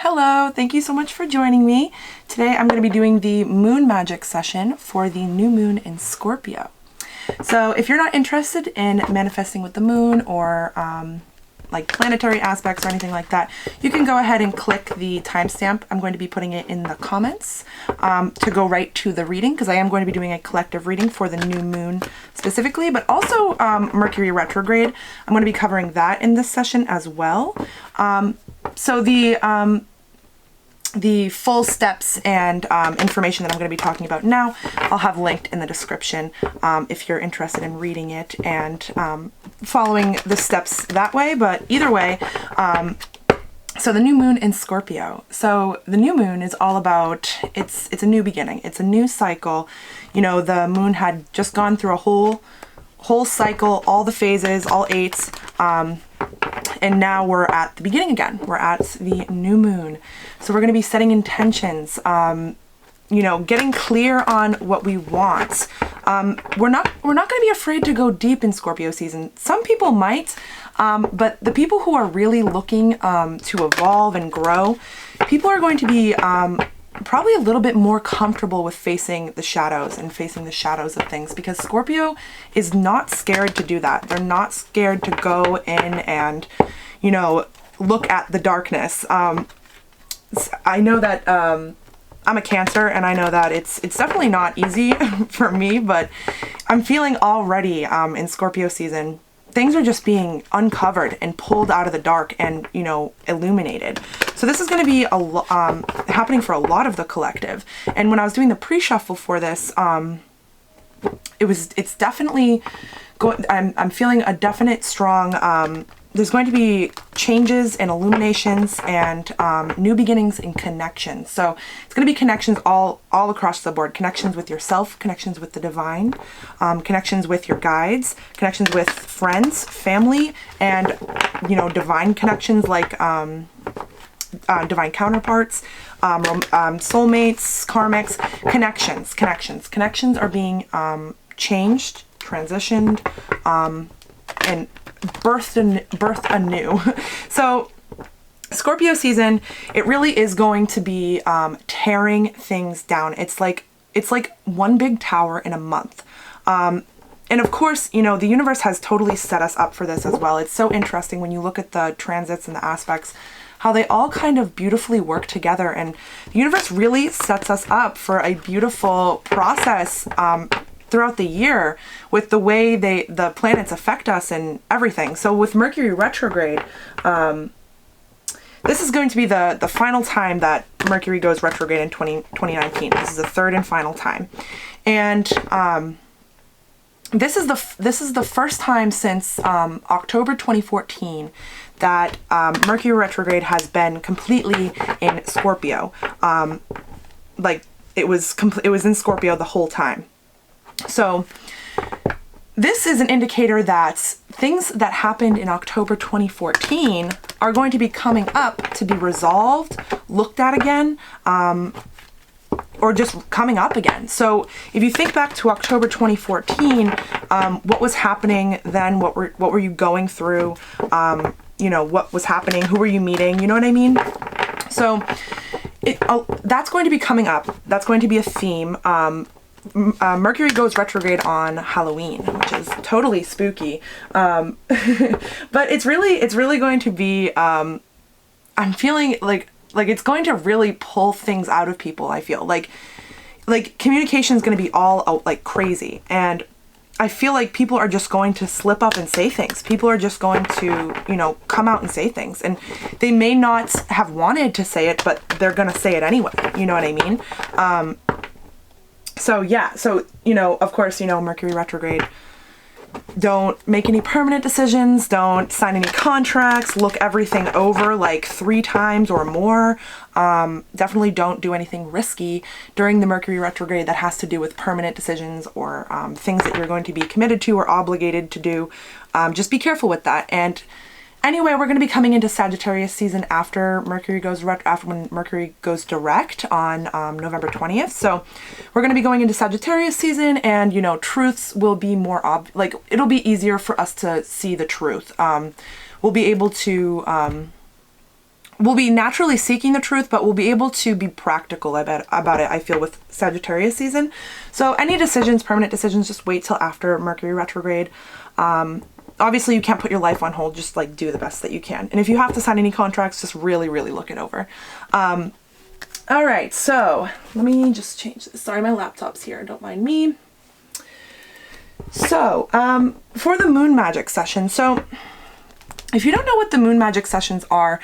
Hello, thank you so much for joining me. Today I'm going to be doing the moon magic session for the new moon in Scorpio. So if you're not interested in manifesting with the moon or like planetary aspects or anything like that, you can go ahead and click the timestamp. I'm going to be putting it in the comments to go right to the reading, because I am going to be doing a collective reading for the new moon specifically, but also Mercury retrograde. I'm going to be covering that in this session as well. So the full steps and information that I'm going to be talking about now, I'll have linked in the description if you're interested in reading it and following the steps that way. But either way, so the new moon in Scorpio. So the new moon is all about, it's a new beginning. It's a new cycle. You know, the moon had just gone through a whole cycle, all the phases, all 8. And now we're at the beginning again. We're at the new moon. So we're going to be setting intentions, you know, getting clear on what we want. We're not going to be afraid to go deep in Scorpio season. Some people might, but the people who are really looking to evolve and grow, people are going to be probably a little bit more comfortable with facing the shadows and facing the shadows of things, because Scorpio is not scared to do that. They're not scared to go in and, you know, look at the darkness. I know that I'm a Cancer, and I know that it's definitely not easy for me, but I'm feeling already in Scorpio season, things are just being uncovered and pulled out of the dark and, you know, illuminated. So this is going to be happening for a lot of the collective. And when I was doing the pre-shuffle for this, it's definitely going, I'm feeling a definite strong, there's going to be changes and illuminations and new beginnings and connections. So it's going to be connections all across the board. Connections with yourself, connections with the divine, connections with your guides, connections with friends, family, and, you know, divine connections like divine counterparts, soulmates, karmics, connections are being changed, transitioned, and birthed anew. So Scorpio season, it really is going to be tearing things down. It's like one big tower in a month. And of course, you know, the universe has totally set us up for this as well. It's so interesting when you look at the transits and the aspects, how they all kind of beautifully work together. And the universe really sets us up for a beautiful process throughout the year with the way the planets affect us and everything. So with Mercury retrograde, this is going to be the final time that Mercury goes retrograde in 2019. This is the third and final time. And this is the first time since October 2014 that Mercury retrograde has been completely in Scorpio. Like it was in Scorpio the whole time. So this is an indicator that things that happened in October 2014 are going to be coming up to be resolved, looked at again, or just coming up again. So if you think back to October 2014, what was happening then? What were you going through? You know, what was happening? Who were you meeting? You know what I mean? So that's going to be coming up. That's going to be a theme. Mercury goes retrograde on Halloween, which is totally spooky. But it's really going to be, I'm feeling like it's going to really pull things out of people. I feel like communication is going to be all out like crazy. And I feel like people are just going to slip up and say things. People are just going to, you know, come out and say things, and they may not have wanted to say it, but they're going to say it anyway. You know what I mean? So yeah, so, you know, of course, you know, Mercury retrograde, don't make any permanent decisions, don't sign any contracts, look everything over like 3 times or more. Definitely don't do anything risky during the Mercury retrograde that has to do with permanent decisions or things that you're going to be committed to or obligated to do. Just be careful with that. And anyway, we're going to be coming into Sagittarius season after when Mercury goes direct on November 20th. So we're going to be going into Sagittarius season, and, you know, truths will be more it'll be easier for us to see the truth. We'll be able to we'll be naturally seeking the truth, but we'll be able to be practical about it, I feel, with Sagittarius season. So any decisions, permanent decisions, just wait till after Mercury retrograde. Obviously, you can't put your life on hold. Just like do the best that you can. And if you have to sign any contracts, just really, really look it over. All right, so let me just change this. Sorry, my laptop's here. Don't mind me. So for the moon magic session, so if you don't know what the moon magic sessions are,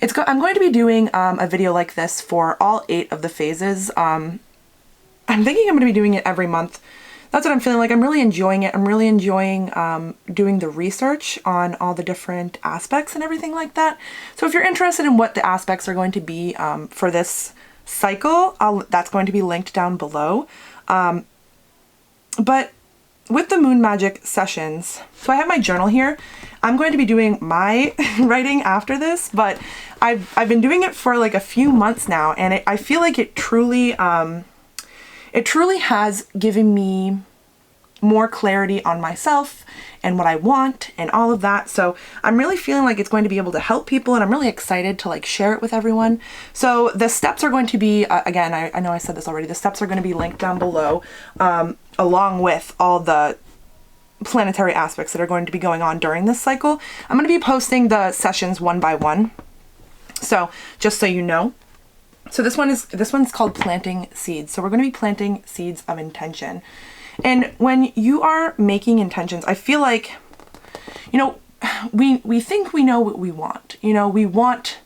I'm going to be doing a video like this for all 8 of the phases. I'm thinking I'm going to be doing it every month. That's what I'm feeling like. I'm really enjoying it. I'm really enjoying doing the research on all the different aspects and everything like that. So if you're interested in what the aspects are going to be for this cycle, that's going to be linked down below. But with the moon magic sessions, so I have my journal here. I'm going to be doing my writing after this, but I've been doing it for like a few months now, and I feel like it truly has given me more clarity on myself and what I want and all of that. So I'm really feeling like it's going to be able to help people, and I'm really excited to like share it with everyone. So the steps are going to be, again, I know I said this already, the steps are going to be linked down below, along with all the planetary aspects that are going to be going on during this cycle. I'm going to be posting the sessions one by one. So just so you know. So this one's called planting seeds. So we're going to be planting seeds of intention. And when you are making intentions, I feel like, you know, we think we know what we want. You know, we want,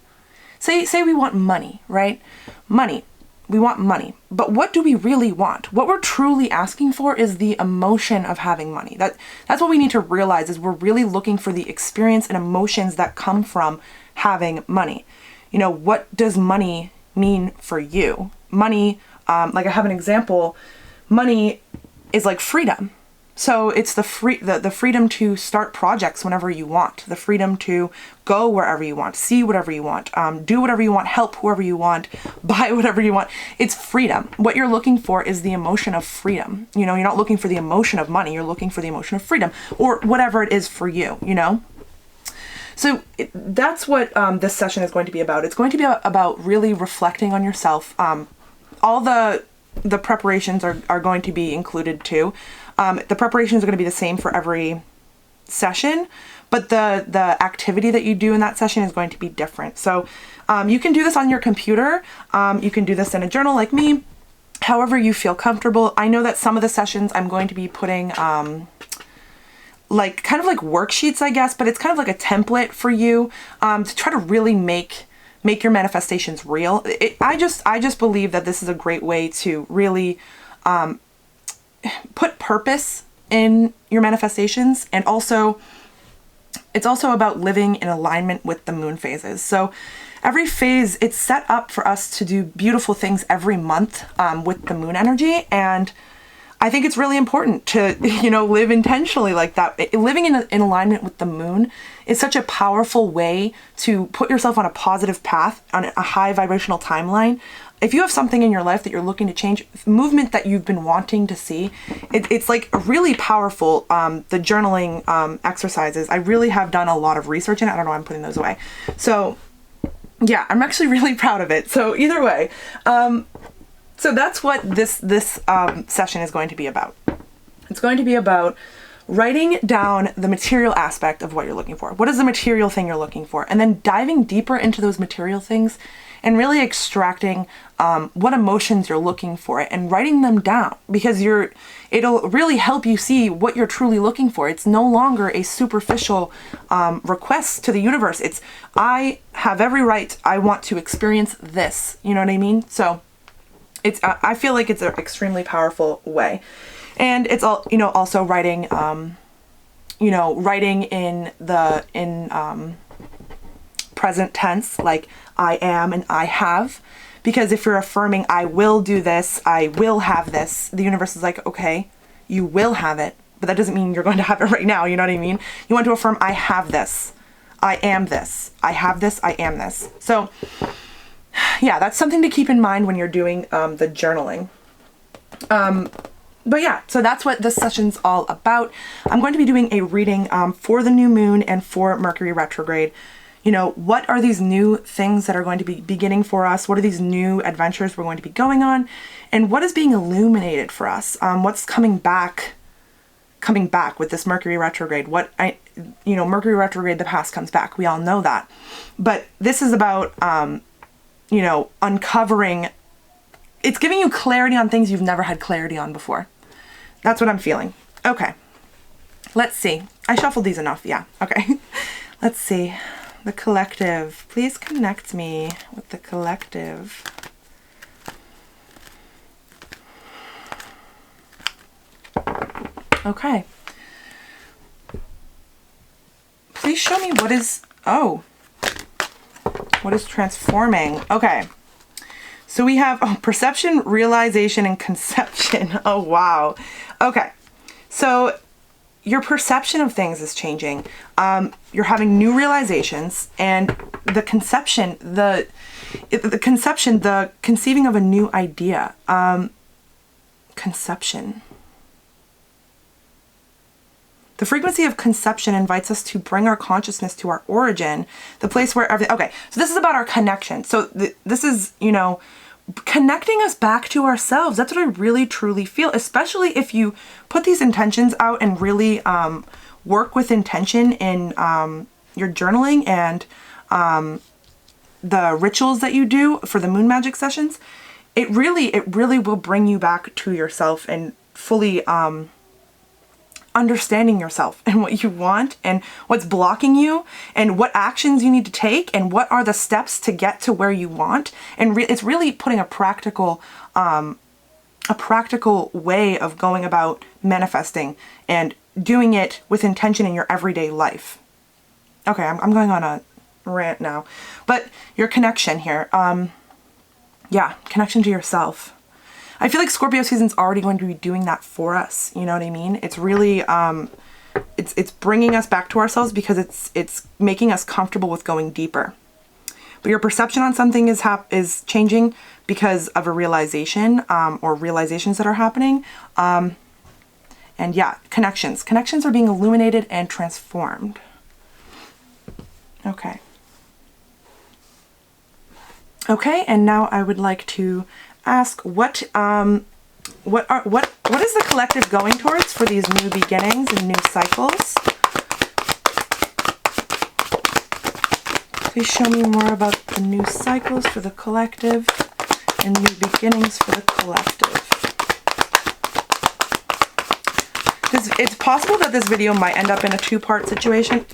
say we want money, right? Money. We want money. But what do we really want? What we're truly asking for is the emotion of having money. That's what we need to realize, is we're really looking for the experience and emotions that come from having money. You know, what does money mean for you? Money, like I have an example, money is like freedom. So it's the freedom to start projects whenever you want, the freedom to go wherever you want, see whatever you want, do whatever you want, help whoever you want, buy whatever you want. It's freedom. What you're looking for is the emotion of freedom. You know, you're not looking for the emotion of money, you're looking for the emotion of freedom, or whatever it is for you, you know? So that's what this session is going to be about. It's going to be about really reflecting on yourself. All the preparations are going to be included too. The preparations are going to be the same for every session, but the activity that you do in that session is going to be different. So you can do this on your computer. You can do this in a journal like me, however you feel comfortable. I know that some of the sessions I'm going to be putting like kind of like worksheets, I guess, but it's kind of like a template for you to try to really make your manifestations real. I just believe that this is a great way to really put purpose in your manifestations, and also it's also about living in alignment with the moon phases. So every phase, it's set up for us to do beautiful things every month with the moon energy, and I think it's really important to, you know, live intentionally like that. Living in alignment with the moon is such a powerful way to put yourself on a positive path, on a high vibrational timeline. If you have something in your life that you're looking to change, movement that you've been wanting to see, it's like really powerful. The journaling exercises, I really have done a lot of research in it. I don't know why I'm putting those away. So yeah, I'm actually really proud of it. So either way, so that's what this session is going to be about. It's going to be about writing down the material aspect of what you're looking for. What is the material thing you're looking for? And then diving deeper into those material things and really extracting what emotions you're looking for and writing them down, because it'll really help you see what you're truly looking for. It's no longer a superficial request to the universe. It's, I have every right, I want to experience this. You know what I mean? So I feel like it's an extremely powerful way. And it's all, you know, also writing, writing in present tense, like I am and I have, because if you're affirming, I will do this, I will have this, the universe is like, okay, you will have it, but that doesn't mean you're going to have it right now. You know what I mean? You want to affirm, I have this, I am this, I have this, I am this. So yeah, that's something to keep in mind when you're doing the journaling. But yeah, so that's what this session's all about. I'm going to be doing a reading for the new moon and for Mercury retrograde. You know, what are these new things that are going to be beginning for us? What are these new adventures we're going to be going on? And what is being illuminated for us? What's coming back with this Mercury retrograde? Mercury retrograde, the past comes back. We all know that. But this is about, uncovering. It's giving you clarity on things you've never had clarity on before. That's what I'm feeling. Okay. Let's see. I shuffled these enough. Yeah. Okay. Let's see. The collective. Please connect me with the collective. Okay. Please show me what is transforming. Okay. So we have perception, realization, and conception. Oh, wow. Okay. So your perception of things is changing. You're having new realizations, and the conceiving of a new idea. Conception. The frequency of conception invites us to bring our consciousness to our origin, the place where everything. Okay, so this is about our connection. So this is, connecting us back to ourselves. That's what I really truly feel, especially if you put these intentions out and really work with intention in your journaling and the rituals that you do for the moon magic sessions. It really will bring you back to yourself and fully understanding yourself and what you want and what's blocking you and what actions you need to take and what are the steps to get to where you want. And it's really putting a practical way of going about manifesting and doing it with intention in your everyday life. Okay, I'm going on a rant now, but your connection here, connection to yourself. I feel like Scorpio season's already going to be doing that for us. You know what I mean? It's really, it's bringing us back to ourselves because it's making us comfortable with going deeper. But your perception on something is changing because of a realization, or realizations that are happening. And yeah, connections. Connections are being illuminated and transformed. Okay. Okay, and now I would like to ask what is the collective going towards for these new beginnings and new cycles? Please show me more about the new cycles for the collective and new beginnings for the collective. It's possible that this video might end up in a two-part situation.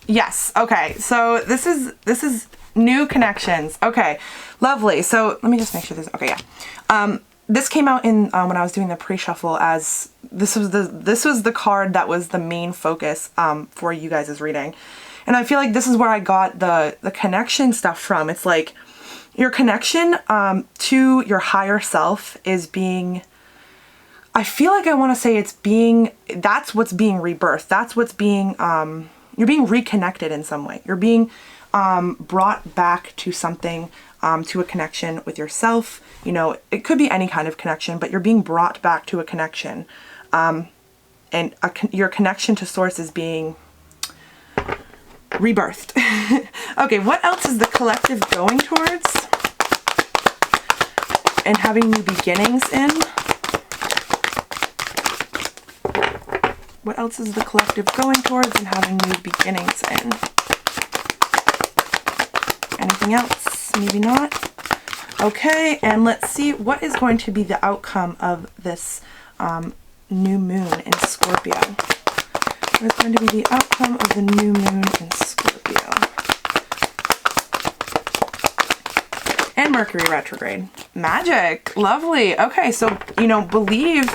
Yes. Okay. So this is new connections. Okay. Lovely. So let me just make sure this. Okay. Yeah. This came out in when I was doing the pre-shuffle as this was the card that was the main focus for you guys' reading. And I feel like this is where I got the connection stuff from. It's like your connection to your higher self is being, I feel like I want to say that's what's being rebirthed. That's what's being, you're being reconnected in some way. You're being brought back to something, to a connection with yourself. You know, it could be any kind of connection, but you're being brought back to a connection. And your connection to source is being rebirthed. Okay, what else is the collective going towards and having new beginnings in? What else is the collective going towards and having new beginnings in? Anything else? Maybe not. Okay, and let's see what is going to be the outcome of this new moon in Scorpio. What is going to be the outcome of the new moon in Scorpio? And Mercury retrograde. Magic. Lovely. Okay, so, you know, believe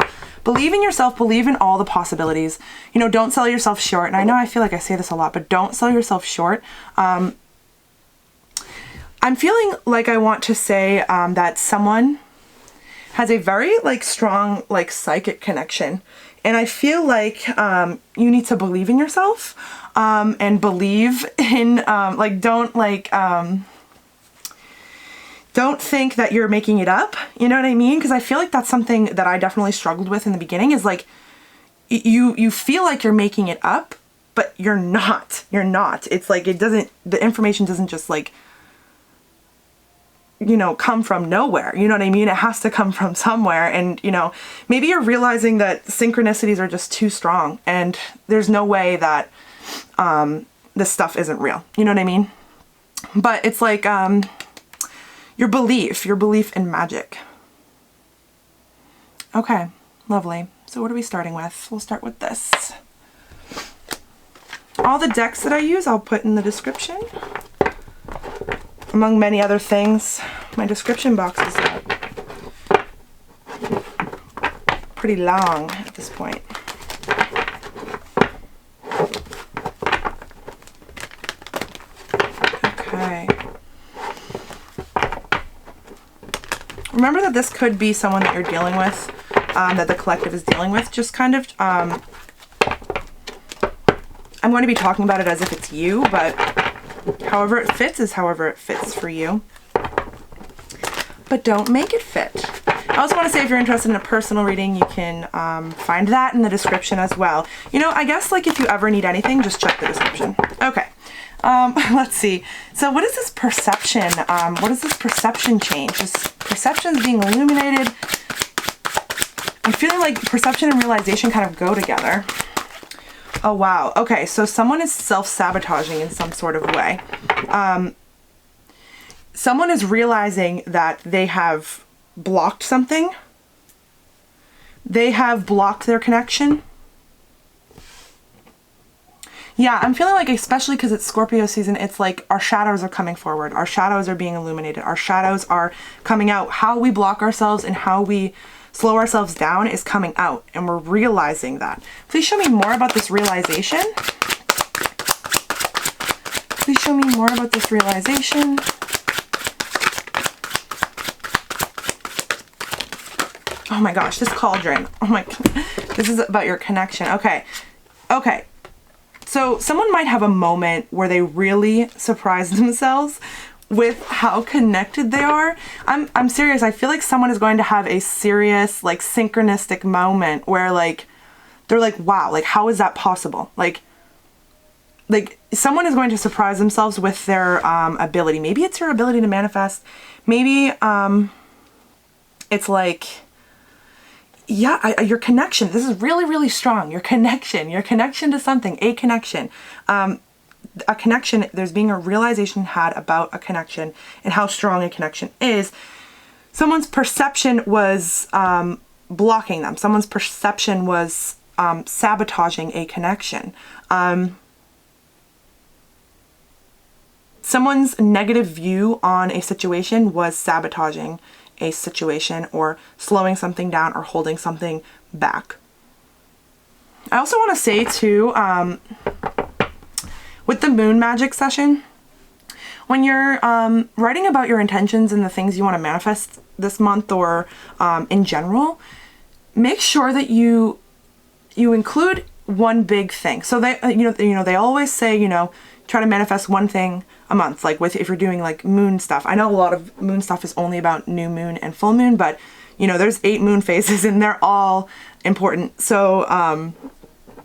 in yourself, believe in all the possibilities. You know, don't sell yourself short. And I know I feel like I say this a lot, but don't sell yourself short. I'm feeling like I want to say that someone has a very strong psychic connection. And I feel like you need to believe in yourself and believe in don't think that you're making it up. You know what I mean? Because I feel like that's something that I definitely struggled with in the beginning is like you feel like you're making it up, but you're not. You're not. It's like the information doesn't just like, you know, come from nowhere. You know what I mean? It has to come from somewhere. And, you know, maybe you're realizing that synchronicities are just too strong and there's no way that this stuff isn't real. You know what I mean? But it's like your belief in magic. Okay, lovely. So what are we starting with? We'll start with this. All the decks that I use, I'll put in the description. Among many other things, my description box is pretty long at this point. Okay. Remember that this could be someone that you're dealing with, that the collective is dealing with. Just kind of, I'm going to be talking about it as if it's you, but however it fits is however it fits for you. But don't make it fit. I also want to say if you're interested in a personal reading, you can find that in the description as well. You know, I guess like if you ever need anything, just check the description. Okay. Let's see. So what is this perception? What is this perception change? This perception is being illuminated. I'm feeling like perception and realization kind of go together. Oh, wow. Okay, so someone is self-sabotaging in some sort of way. Someone is realizing that they have blocked something. They have blocked their connection. Yeah, I'm feeling like, especially because it's Scorpio season, it's like our shadows are coming forward. Our shadows are being illuminated. Our shadows are coming out. How we block ourselves and how we slow ourselves down is coming out, and we're realizing that. Please show me more about this realization. Please show me more about this realization. Oh my gosh, this cauldron. Oh my, this is about your connection. Okay. Okay. So someone might have a moment where they really surprise themselves with how connected they are. I'm serious. I feel like someone is going to have a serious, like, synchronistic moment where, like, they're like, wow, like, how is that possible? Like someone is going to surprise themselves with their ability. Maybe it's your ability to manifest. Maybe it's like, yeah, your connection. This is really, really strong. Your connection to something, a connection. A connection, there's being a realization had about a connection and how strong a connection is. Someone's perception was blocking them. Someone's perception was sabotaging a connection. Someone's negative view on a situation was sabotaging a situation or slowing something down or holding something back. I also want to say too, with the moon magic session, when you're writing about your intentions and the things you want to manifest this month or in general, make sure that you include one big thing. So they, they always say, try to manifest one thing a month. Like if you're doing like moon stuff, I know a lot of moon stuff is only about new moon and full moon, but there's 8 moon phases and they're all important. So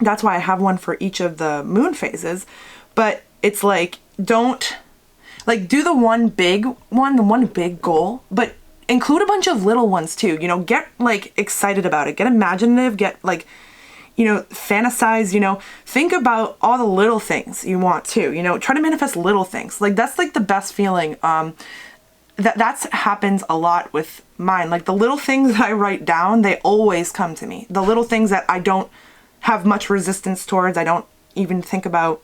that's why I have one for each of the moon phases. But it's like, don't do the one big goal, but include a bunch of little ones too. Get like excited about it, get imaginative, get like, fantasize, think about all the little things you want to, try to manifest little things. Like that's like the best feeling. That's happens a lot with mine. Like the little things that I write down, they always come to me. The little things that I don't have much resistance towards, I don't even think about.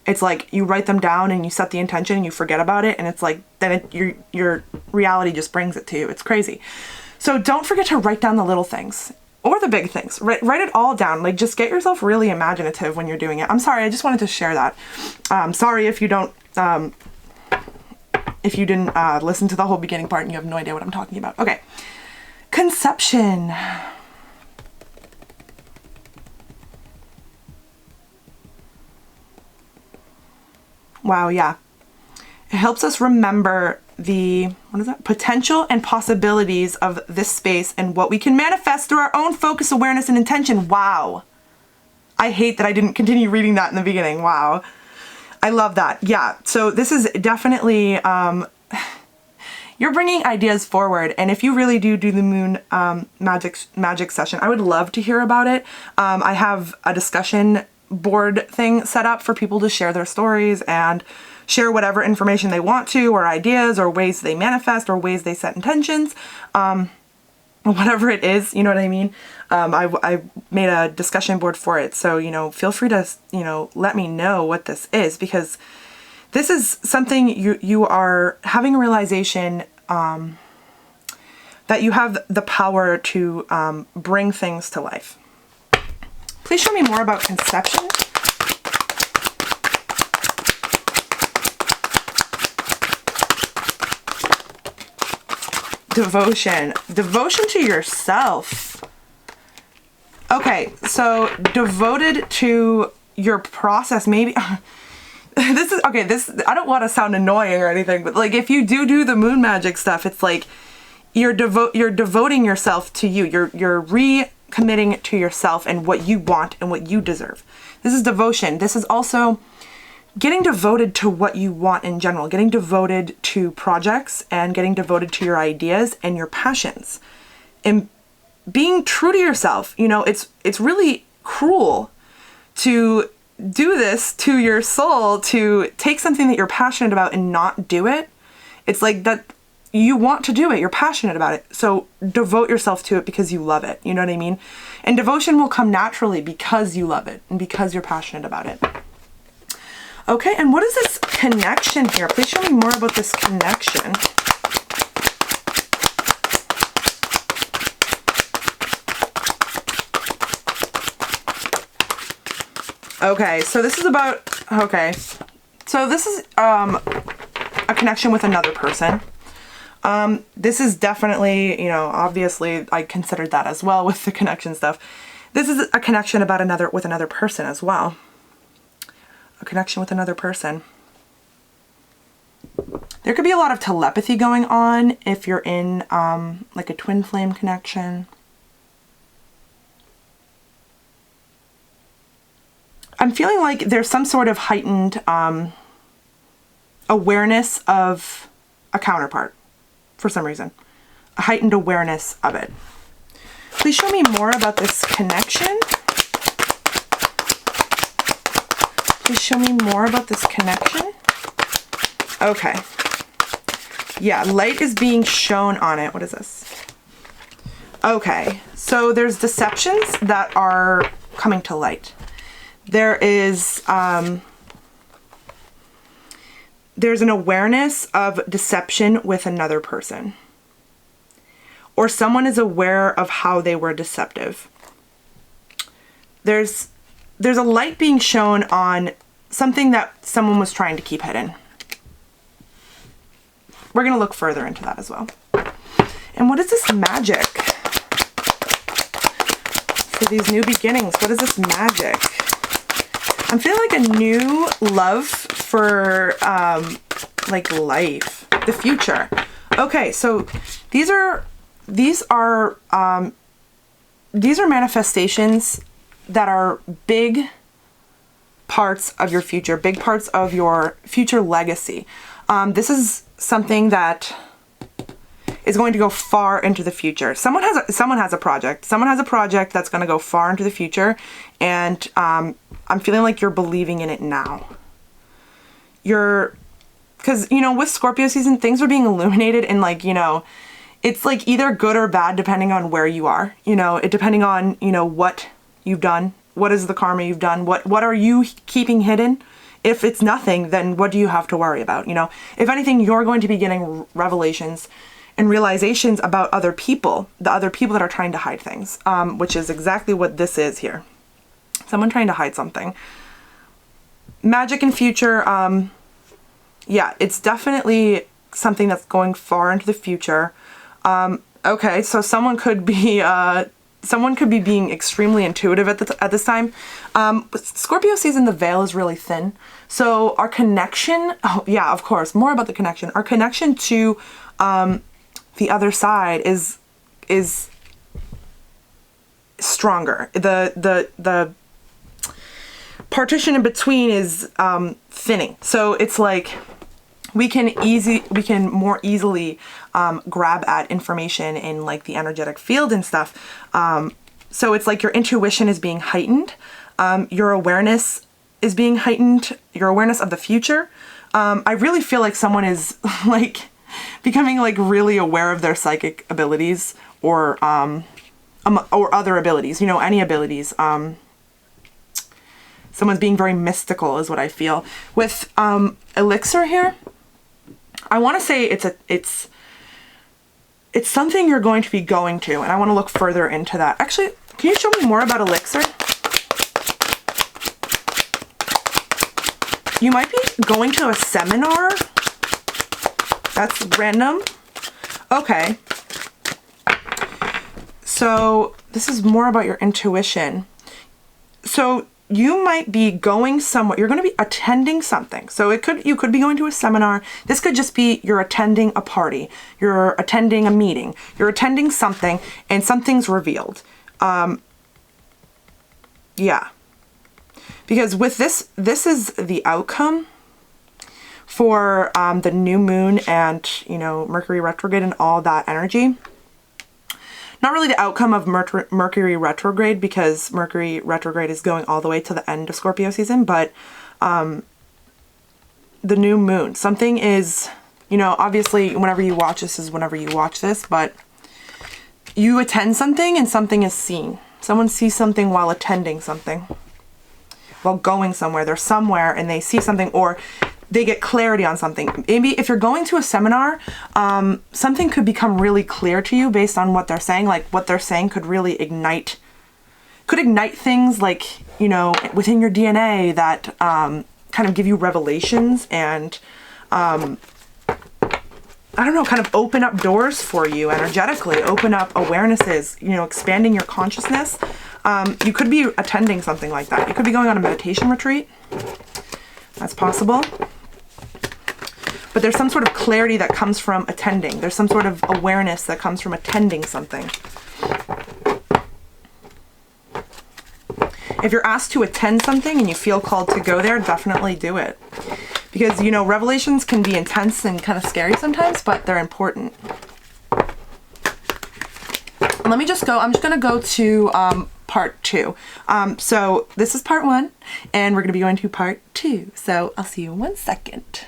It's like you write them down and you set the intention and you forget about it, and it's like then your reality just brings it to you. It's crazy. So don't forget to write down the little things or the big things. Write it all down. Like just get yourself really imaginative when you're doing it. I'm sorry, I just wanted to share that. Sorry if you don't if you didn't listen to the whole beginning part and you have no idea what I'm talking about. Okay. Conception. Wow, yeah. It helps us remember the, potential and possibilities of this space and what we can manifest through our own focus, awareness, and intention. Wow. I hate that I didn't continue reading that in the beginning. Wow. I love that. Yeah. So this is definitely, you're bringing ideas forward. And if you really do the moon magic session, I would love to hear about it. I have a discussion board thing set up for people to share their stories and share whatever information they want to, or ideas, or ways they manifest, or ways they set intentions. Whatever it is, you know what I mean? I made a discussion board for it. So, feel free to, let me know what this is, because this is something you are having a realization that you have the power to bring things to life. Please show me more about conception. Devotion. Devotion to yourself. Okay, so devoted to your process, maybe. This is, okay, I don't want to sound annoying or anything, but like if you do the moon magic stuff, it's like you're devoting yourself to you. You're recommitting to yourself and what you want and what you deserve. This is devotion. This is also getting devoted to what you want in general, getting devoted to projects and getting devoted to your ideas and your passions, and being true to yourself. It's really cruel to do this to your soul, to take something that you're passionate about and not do it. It's like that you want to do it, you're passionate about it. So devote yourself to it because you love it. You know what I mean? And devotion will come naturally because you love it and because you're passionate about it. Okay, and what is this connection here? Please show me more about this connection. Okay, so this is about, so this is a connection with another person. This is definitely, obviously I considered that as well with the connection stuff. This is a connection with another person as well. A connection with another person. There could be a lot of telepathy going on if you're in like a twin flame connection. I'm feeling like there's some sort of heightened awareness of a counterpart for some reason. A heightened awareness of it. Please show me more about this connection. Please show me more about this connection. Okay. Yeah, light is being shown on it. What is this? Okay, so there's deceptions that are coming to light. There is, there's an awareness of deception with another person. Or someone is aware of how they were deceptive. There's a light being shown on something that someone was trying to keep hidden. We're going to look further into that as well. And what is this magic? For these new beginnings, what is this magic? I'm feeling like a new love for like life, the future. Okay, so these are manifestations that are big parts of your future, big parts of your future legacy. This is something that is going to go far into the future. Someone has a project. Someone has a project that's going to go far into the future, and I'm feeling like you're believing in it now. Because with Scorpio season, things are being illuminated, and it's like either good or bad depending on where you are. Depending on what you've done. What is the karma you've done? What are you keeping hidden? If it's nothing, then what do you have to worry about? If anything, you're going to be getting revelations and realizations about other people, the other people that are trying to hide things, which is exactly what this is here. Someone trying to hide something. Magic and future, yeah, it's definitely something that's going far into the future. Okay, so someone could be being extremely intuitive at this time. Scorpio season, the veil is really thin. So our connection, oh yeah, of course, more about the connection. Our connection to the other side is stronger. The partition in between is thinning. So it's like we can more easily grab at information in like the energetic field and stuff. So it's like your intuition is being heightened. Your awareness is being heightened. Your awareness of the future. I really feel like someone is like becoming like really aware of their psychic abilities or other abilities, you know, any abilities. Someone's being very mystical is what I feel. With elixir here, I want to say it's something you're going to be going to, and I want to look further into that. Actually, can you show me more about elixir? You might be going to a seminar. That's random. Okay. So this is more about your intuition. So you might be going somewhere. You're going to be attending something. So you could be going to a seminar. This could just be you're attending a party. You're attending a meeting. You're attending something and something's revealed. Yeah. Because with this is the outcome for the new moon and, you know, Mercury retrograde and all that energy. Not really the outcome of Mercury retrograde, because Mercury retrograde is going all the way to the end of Scorpio season, but the new moon. Something is, you know, obviously whenever you watch this is whenever you watch this, but you attend something and something is seen. Someone sees something while attending something, while going somewhere. They're somewhere and they see something, or they get clarity on something. Maybe if you're going to a seminar, something could become really clear to you based on what they're saying. Like what they're saying could really ignite things like, you know, within your DNA that kind of give you revelations and, I don't know, kind of open up doors for you energetically, open up awarenesses, you know, expanding your consciousness. You could be attending something like that. You could be going on a meditation retreat. That's possible. But there's some sort of clarity that comes from attending. There's some sort of awareness that comes from attending something. If you're asked to attend something and you feel called to go there, definitely do it. Because, you know, revelations can be intense and kind of scary sometimes, but they're important. Let me just go, I'm just going to go to part 2. So this is part 1, and we're going to be going to part 2. So I'll see you in 1 second.